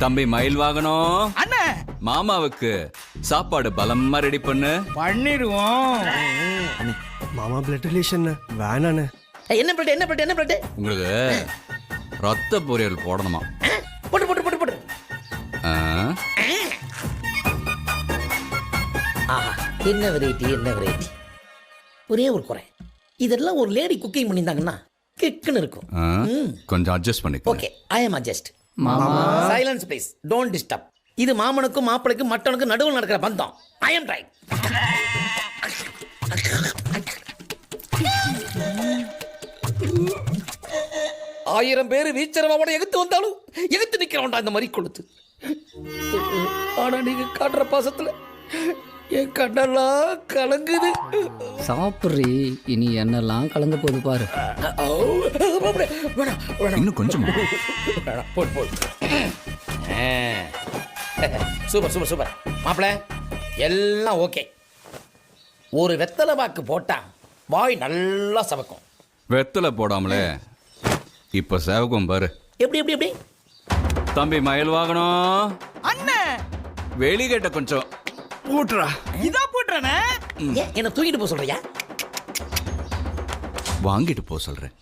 தம்பி மயில் வாகனம் அண்ணே மாமாவுக்கு சாப்பாடு பலமா ரெடி பண்ணு. பண்ணிடுவோம். மாமா பிளட் ரிலேஷன் வேணாண்ணே. என்ன பிளட் என்ன பிளட் என்ன பிளட்? உங்களுக்கு ரத்த பொரியல் போடணுமா? போட்டு போட்டு போட்டு போட்டு. ஆ? ஆஹா, என்ன வெரைட்டி என்ன வெரைட்டி. ஒரே ஒரு குறை, இதெல்லாம் ஒரு லேடி குக்கிங் பண்ணியிருந்தாங்கன்னா கிக்குன்னு இருக்கும். ஆ? கொஞ்சம் அட்ஜஸ்ட் பண்ணிக்கோ. Okay, I am adjust. Silence please, don't disturb. இது மாமனுக்கும் மாப்பிளைக்கும் மட்டனுக்கும் நடுவில் நடக்கிற பந்தம். I am right. ஆயிரம் பேர் வீச்சரவாவோட எகுத்து வந்தாலும் எகுத்து நிக்கிறோம்டா இந்த மாதிரி கொளுத்து. ஆனா நீங்க காட்டுற பாசத்துல என் கண்ணெல்லாம் கலங்குது. சாப்பிட்றி, இனி என்னெல்லாம் கலங்க போகுது பாரு. இன்னும் கொஞ்சம் சூப்பர் சூப்பர் சூப்பர் மாப்பிள்ள, எல்லாம் ஓகே. ஒரு வெத்தலை வாக்கு போட்டா வாய் நல்லா சவக்கும். வெத்தலை போடாமலே இப்ப சேவகம் பாரு. எப்படி எப்படி எப்படி? தம்பி மயில் வாகனம் அண்ணே வெளிகட்ட கொஞ்சம் ஊட்டுறா. இதா போட்டுறனே. என்ன தூக்கிட்டு போக சொல்றியா? வாங்கிட்டு போ சொல்றேன்.